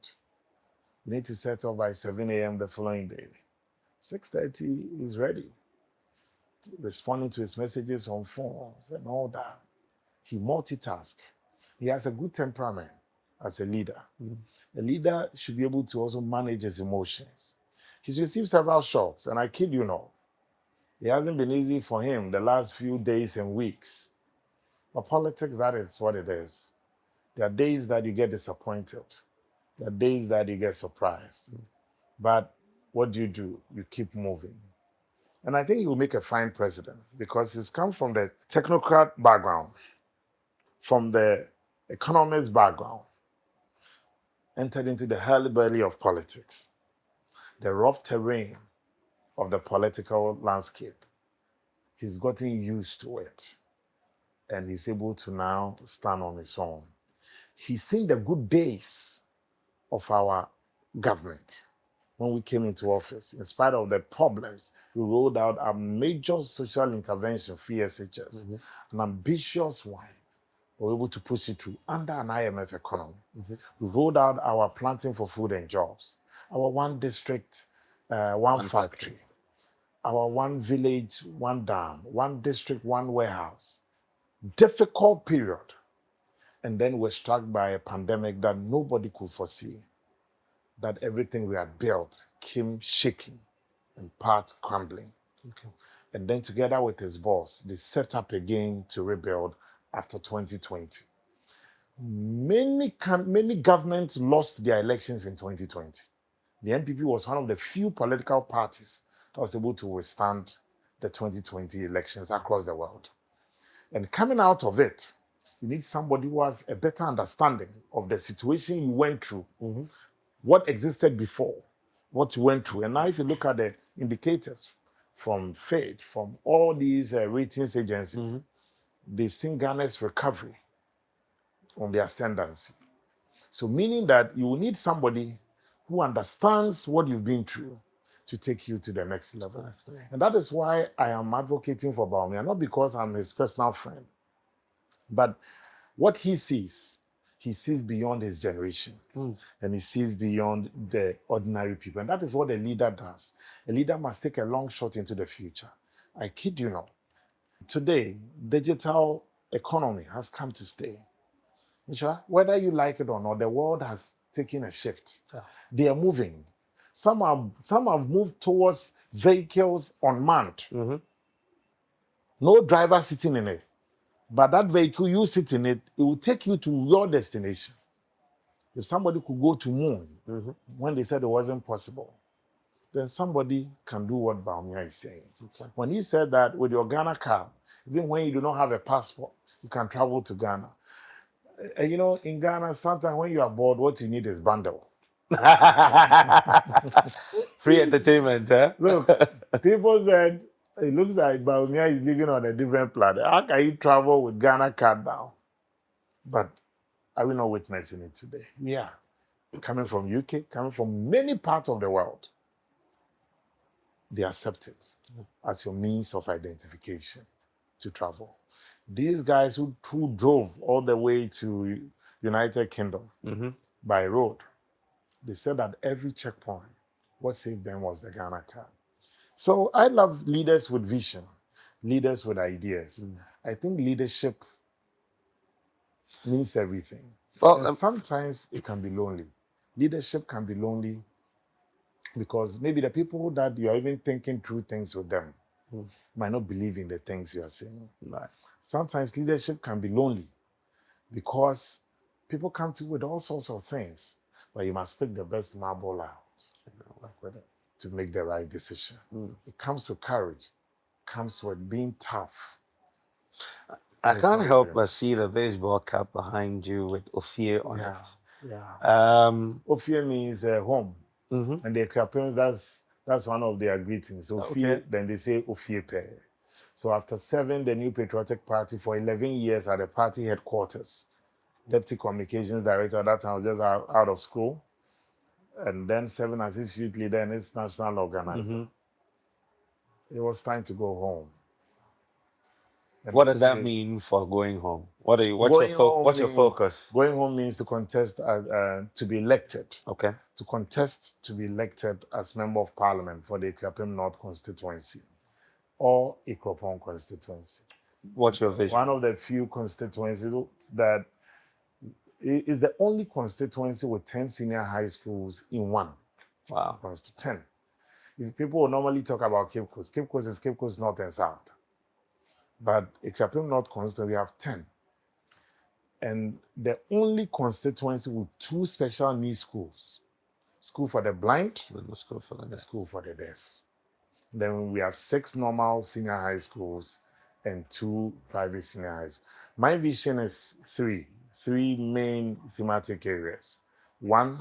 You need to set off by 7 a.m. the following day. 6:30 is ready. Responding to his messages on phones and all that. He multitasks. He has a good temperament as a leader. Mm. A leader should be able to also manage his emotions. He's received several shocks, and I kid you not, it hasn't been easy for him the last few days and weeks. But politics, that is what it is. There are days that you get disappointed. There are days that you get surprised. But what do? You keep moving. And I think he will make a fine president because he's come from the technocrat background, from the economist background, entered into the hurly-burly of politics, the rough terrain of the political landscape. He's gotten used to it, and he's able to now stand on his own. He's seen the good days of our government when we came into office. In spite of the problems, we rolled out a major social intervention, free SHS, an ambitious one. We were able to push it through under an IMF economy. We rolled out our planting for food and jobs, our one district, one factory, our one village, one dam, one district, one warehouse. Difficult period. And then we're struck by a pandemic that nobody could foresee, that everything we had built came shaking and parts crumbling. And then together with his boss, they set up again to rebuild after 2020. Many governments lost their elections in 2020. The NPP was one of the few political parties that was able to withstand the 2020 elections across the world. And coming out of it, you need somebody who has a better understanding of the situation you went through, what existed before, what you went through. And now if you look at the indicators from Fitch, from all these ratings agencies, they've seen Ghana's recovery on the ascendancy. So meaning that you will need somebody who understands what you've been through to take you to the next level. And that is why I am advocating for Bawumia, not because I'm his personal friend, but what he sees beyond his generation. And he sees beyond the ordinary people. And that is what a leader does. A leader must take a long shot into the future. I kid you not. Today, digital economy has come to stay. Whether you like it or not, the world has taken a shift. They are moving. Some have moved towards vehicles unmanned. No driver sitting in it. But that vehicle, you sit in it, it will take you to your destination. If somebody could go to moon when they said it wasn't possible, then somebody can do what Bawumia is saying. When he said that with your Ghana card, even when you do not have a passport, you can travel to Ghana. You know, in Ghana, sometimes when you are bored, what you need is bundle. Free entertainment, huh? Look, people said, it looks like Bawumia is living on a different planet. How can you travel with Ghana card now? But are we not witnessing it today? Yeah. Coming from UK, coming from many parts of the world, they accept it as your means of identification to travel. These guys who drove all the way to United Kingdom by road, they said that every checkpoint, what saved them was the Ghana card. So I love leaders with vision, leaders with ideas. I think leadership means everything. Well, sometimes it can be lonely. Leadership can be lonely because maybe the people that you are even thinking through things with them might not believe in the things you are saying. Right. Sometimes leadership can be lonely because people come to you with all sorts of things, but you must pick the best marble out to make the right decision. It comes with courage, comes with being tough. I can't help but see the baseball cap behind you with Ophir on it. Ophir means home. And the Capeans, that's one of their greetings. Ophir, then they say Ophir Pe. So after serving the New Patriotic Party for 11 years at the party headquarters, Deputy Communications Director, at that time I was just out of school, and then serving as its youth leader and its national organizer. It was time to go home. And what does that mean for going home? What's your focus? Going home means to contest to be elected. Okay. To contest to be elected as Member of Parliament for the Ikwapim North constituency or Ikropong constituency. What's your vision? One of the few constituencies that is the only constituency with 10 senior high schools in one. Wow. 10. If people will normally talk about Cape Coast is Cape Coast North and South. But Ikuapem North constituency, we have 10. And the only constituency with 2 special needs schools. School for the blind, The school for the the deaf. school for the deaf. Then we have 6 normal senior high schools and 2 private senior high schools. My vision is 3 main thematic areas. 1,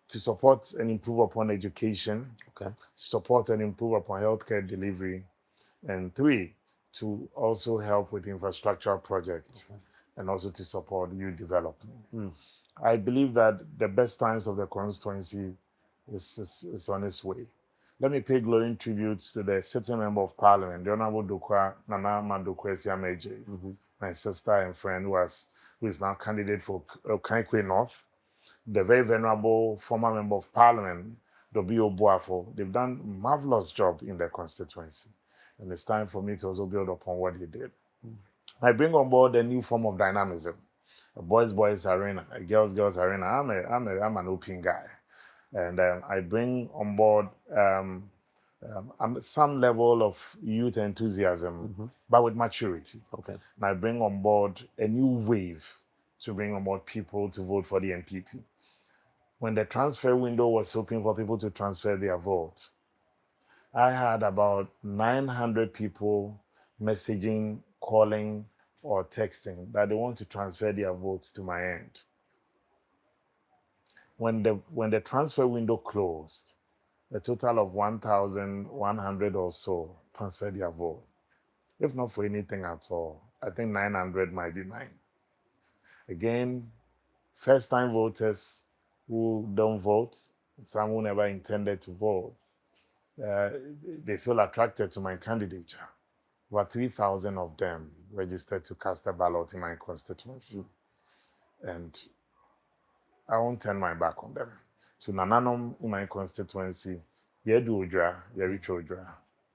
to support and improve upon education, Okay. to support and improve upon healthcare delivery, and 3, to also help with infrastructural projects, and also to support youth development. I believe that the best times of the constituency is on its way. Let me pay glowing tributes to the sitting member of parliament, the Honorable Dokwa Nana Mandokwa Siameje, my sister and friend who is now candidate for Okaikwe North, the very venerable former member of parliament, Dobi Obuafo. They've done a marvelous job in their constituency. And it's time for me to also build upon what they did. I bring on board a new form of dynamism, a boys arena, a girls arena. I'm an open guy. And I bring on board some level of youth enthusiasm, but with maturity. Okay. And I bring on board a new wave to bring on board people to vote for the NPP. When the transfer window was open for people to transfer their vote, I had about 900 people messaging, calling, or texting that they want to transfer their votes to my end. When the transfer window closed, a total of 1,100 or so transferred their vote. If not for anything at all, I think 900 might be mine. Again, first-time voters who don't vote, some who never intended to vote, they feel attracted to my candidature. About 3,000 of them registered to cast a ballot in my constituency. And I won't turn my back on them. To Nananom in my constituency, Yedu Ojra, Yericho Ojra,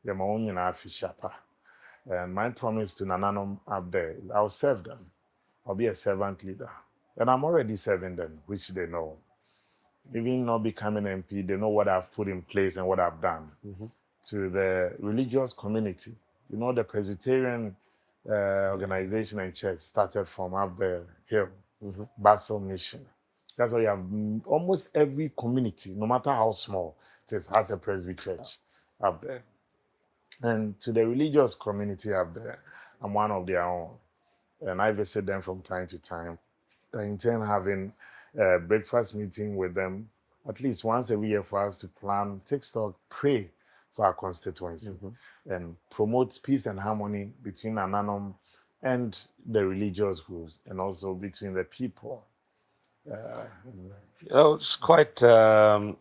Yamaonyina Afishapa. And my promise to Nananom up there, I'll serve them. I'll be a servant leader. And I'm already serving them, which they know. Even not becoming MP, they know what I've put in place and what I've done. To the religious community, you know, the Presbyterian organization and church started from up the hill, Basel Mission. That's why you have almost every community, no matter how small, has a Presby church up there. And to the religious community up there, I'm one of their own. And I visit them from time to time. I intend having a breakfast meeting with them at least once every year for us to plan, take stock, pray for our constituency, and promote peace and harmony between Ananom and the religious groups, and also between the people. It's quite an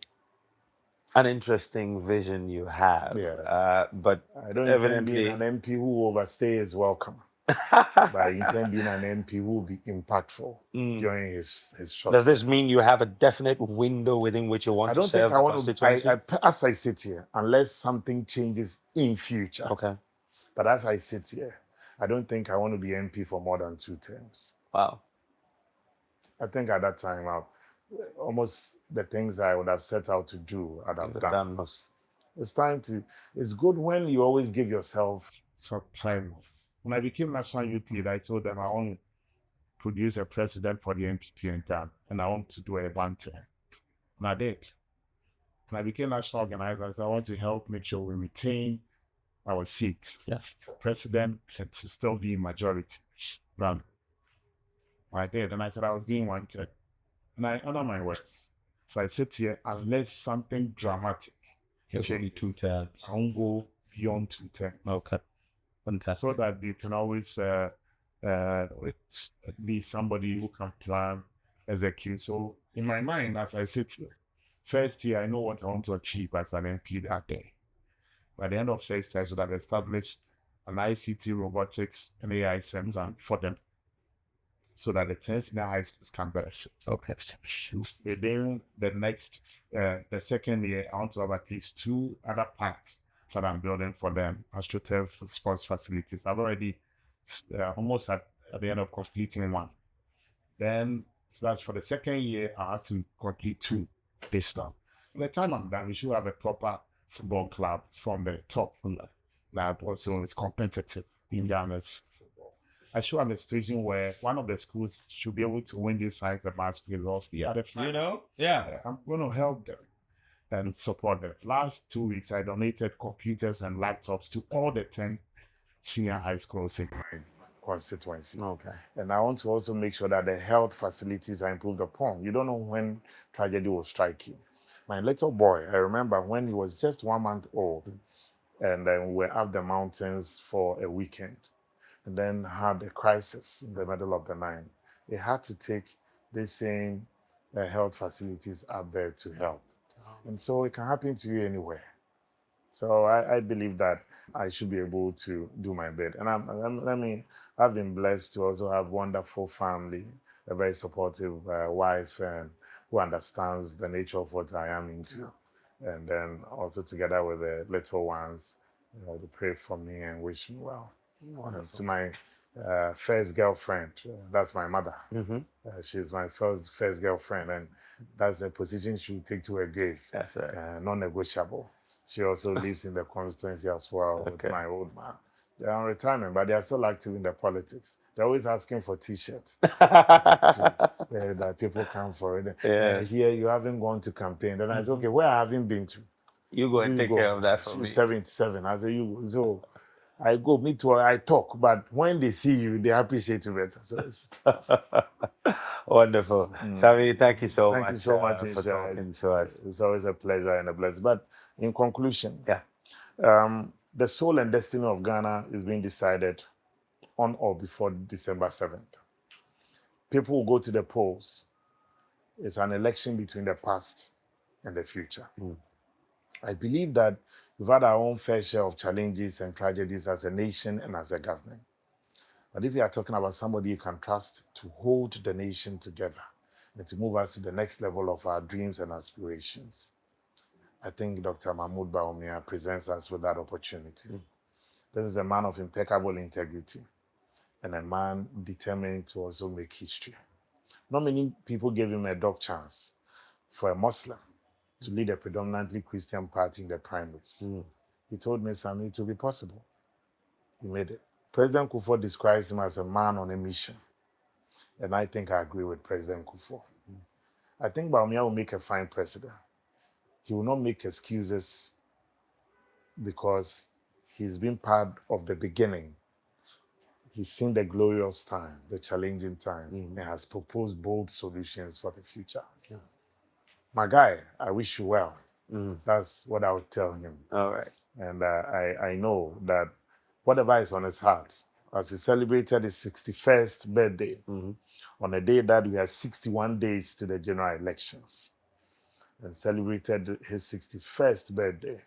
interesting vision you have. Yeah. But I don't evidently, intend being an MP who will overstay is welcome. But I intend being an MP who will be impactful during his short does this mean you have a definite window within which you want I to don't serve think I the want constituency? to, as I sit here, unless something changes in future. Okay. But as I sit here, I don't think I want to be MP for more than 2 terms. Wow. I think at that time, almost the things I would have set out to do, I'd have done. It's good when you always give yourself some time. When I became national youth leader, I told them I want to produce a president for the NPP in Ghana, and I want to do a 1 term. And I did. When I became national organizer, I said I want to help make sure we retain our seat for president and to still be majority. I did, and I said I was doing 1 term. And I honor my words. So I sit here, unless something dramatic. It will be 2 terms. I won't go beyond 2 terms. Okay. Fantastic. So that you can always be somebody who can plan, execute. So in my mind, as I sit here, first year, I know what I want to achieve as an MP that day. By the end of first year, I should have established an ICT, robotics, and AI center for them, so that the 10 senior high schools can benefit. Okay. Within the second year, I want to have at least 2 other parks that I'm building for them, AstroTurf sports facilities. I've already almost at the end of completing one. Then, so that's for the second year, I had to complete 2 this time. By the time I'm done, we should have a proper football club from the top that also is competitive in Ghana's football. I should have a situation where one of the schools should be able to win this side the basketball results. The other, Yeah. I'm going to help them and support them. Last 2 weeks, I donated computers and laptops to all the 10 senior high schools in my constituency. Okay. And I want to also make sure that the health facilities are improved upon. You don't know when tragedy will strike you. My little boy, I remember when he was just 1 month old, and then we were up the mountains for a weekend, and then had a crisis in the middle of the night. They had to take the same health facilities up there to help. And so it can happen to you anywhere. So I believe that I should be able to do my bit. And I've been blessed to also have wonderful family, a very supportive wife, and who understands the nature of what I am into. And then also together with the little ones, to pray for me and wish me well. To my first girlfriend, that's my mother. She's my first girlfriend, and that's a position she will take to her grave. That's right. Non-negotiable. She also lives in the constituency as well with Okay. my old man. They're on retirement, but they are still active in the politics. They're always asking for T-shirts that people come for it. Yeah. Here you haven't gone to campaign. Then I said, okay, where I haven't been to? You go and You take go. care of that for She's me. 77. I said, you go. So I go, me too, I talk, but when they see you, they appreciate you better. So it's Wonderful. Sammi, thank you so Thank much, you so much, for Xtra. talking to us. It's always a pleasure and a blessing. But in conclusion, Yeah. the soul and destiny of Ghana is being decided on or before December 7th. People will go to the polls. It's an election between the past and the future. I believe that we've had our own fair share of challenges and tragedies as a nation and as a government. But if you are talking about somebody you can trust to hold the nation together and to move us to the next level of our dreams and aspirations, I think Dr. Mahmoud Bawumia presents us with that opportunity. This is a man of impeccable integrity and a man determined to also make history. Not many people gave him a dog chance for a Muslim to lead a predominantly Christian party in the primaries. He told me, Sammi, it will be possible. He made it. President Kufuor describes him as a man on a mission. And I think I agree with President Kufuor. I think Bawumia will make a fine president. He will not make excuses because he's been part of the beginning. He's seen the glorious times, the challenging times, and has proposed bold solutions for the future. My guy, I wish you well. That's what I would tell him. All right. And I know that whatever is on his heart, as he celebrated his 61st birthday, on a day that we had 61 days to the general elections, and celebrated his 61st birthday,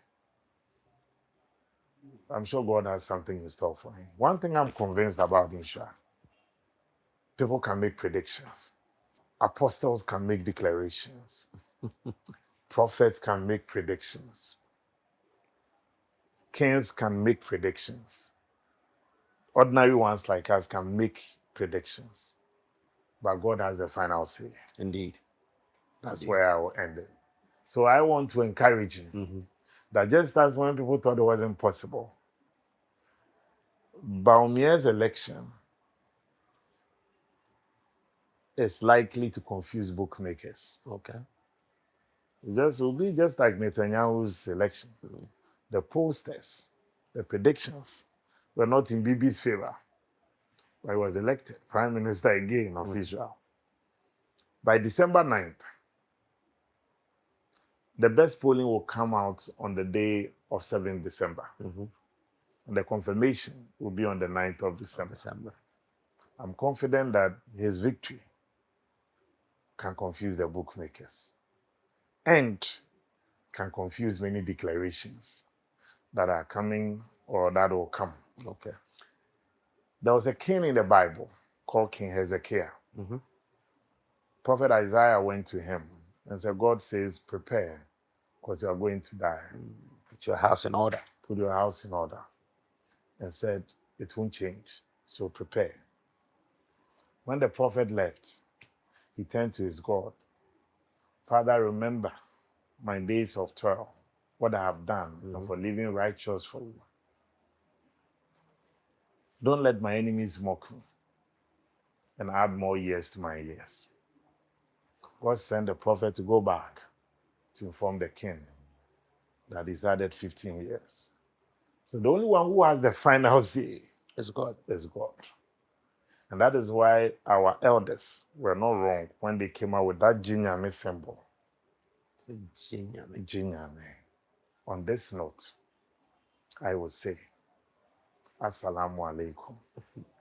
I'm sure God has something in store for him. One thing I'm convinced about, Xtra, people can make predictions. Apostles can make declarations. Prophets can make predictions. Kings can make predictions. Ordinary ones like us can make predictions. But God has the final say. Indeed. That's where I will end it. So I want to encourage him that just as when people thought it wasn't possible, Bawumia's election is likely to confuse bookmakers. Okay. It will be just like Netanyahu's election. The posters, the predictions were not in Bibi's favor, but he was elected prime minister again of Israel. By December 9th, the best polling will come out on the day of 7th December. And the confirmation will be on the 9th of December. I'm confident that his victory can confuse the bookmakers and can confuse many declarations that are coming or that will come. Okay. There was a king in the Bible called King Hezekiah. Prophet Isaiah went to him and said, God says, prepare because you are going to die. Put your house in order. Put your house in order. And said, it won't change. So prepare. When the prophet left, he turned to his God. Father, remember my days of toil, what I have done, and for living righteous for you. Don't let my enemies mock me and add more years to my years. God sent the prophet to go back to inform the king that he's added 15 years. So the only one who has the final say It's God. is God. And that is why our elders were not wrong when they came out with that Jinyame symbol. It's a genuine. Jinyame. On this note, I will say, Assalamu alaikum.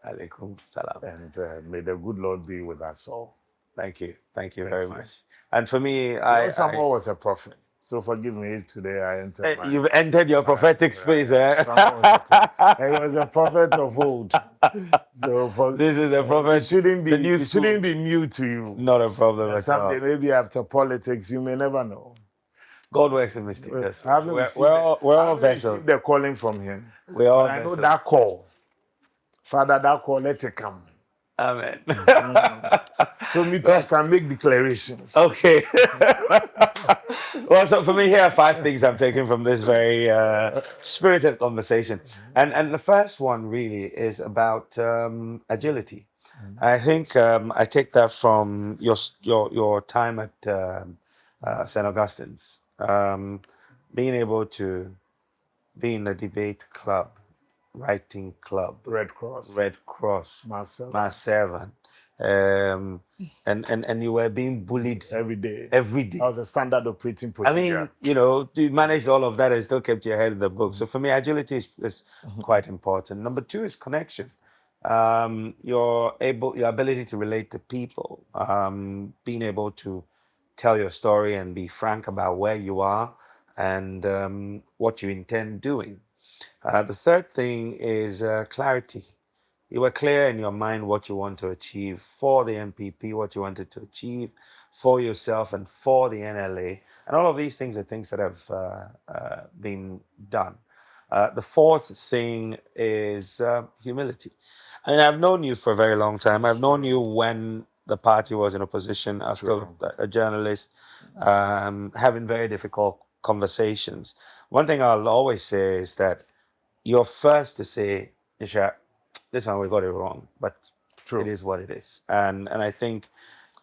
Alaikum salam. And may the good Lord be with us all. Thank you. Thank you Thank very you. much. And for me, Samuel was a prophet. So forgive me if today I entered my... you've entered your prophetic space, eh? Samuel was a prophet. He was a prophet of old. So This is a prophet. it shouldn't be, the new it school. shouldn't be new to you. Not a problem at all. Someday, maybe after politics, you may never know. God works in mysterious I ways. haven't We're received we're I all haven't received vessels. the calling from him. We're all But I know vessels. that call. Father, that call, let it come. Amen. So me too, I can make declarations. Okay. Well, so for me, here are 5 things I'm taking from this very spirited conversation. And the first one really is about agility. I think I take that from your time at St. Augustine's. Being able to be in a debate club, writing club, Red Cross. Red Cross, Myself. my servant, and you were being bullied Every day. every day. That was a standard operating I procedure. mean, you managed all of that and still kept your head in the book. So for me, agility is quite important. Number 2 is connection. Your ability to relate to people, being able to tell your story and be frank about where you are and what you intend doing. The third thing is clarity. You were clear in your mind what you want to achieve for the MPP, what you wanted to achieve for yourself and for the NLA. And all of these things are things that have been done. The fourth thing is humility. I mean, I've known you for a very long time. I've known you when the party was in opposition. I was still a journalist, having very difficult conversations. One thing I'll always say is that you're first to say, Isha, this one we got it wrong, but it is what it is. And I think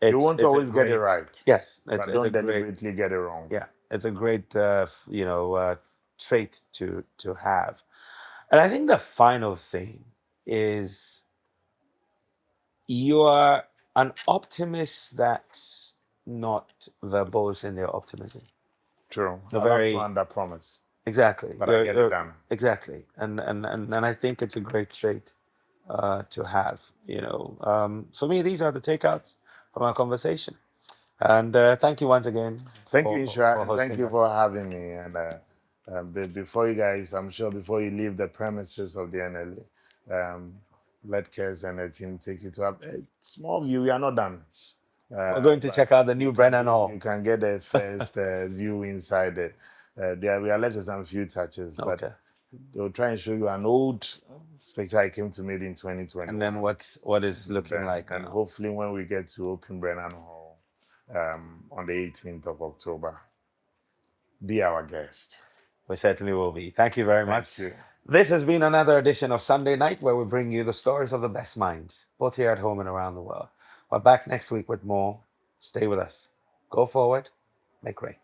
you won't always get it right. Yes, but don't deliberately get it wrong. Yeah, it's a great trait to have. And I think the final thing is you are an optimist that's not verbose in their optimism. True. The I very love to under promise. Exactly. But I get it done. Exactly. And I think it's a great trait to have. For me, these are the takeouts from our conversation. And thank you once again. Thank you, Xtra. for Thank you us. for having me. And before you guys, I'm sure before you leave the premises of the NLA, let Kez and the team take you to a small view. We are not done. We're going to check out the new Brennan Hall. You can get the first view inside it. We are left with some few touches, but they'll try and show you an old picture I came to made in 2020. And then what is looking like and now. hopefully when we get to open Brennan Hall on the 18th of October, be our guest. We certainly will be. Thank you very much. Thank you. This has been another edition of Sunday Night, where we bring you the stories of the best minds, both here at home and around the world. We're back next week with more. Stay with us. Go forward. Make great.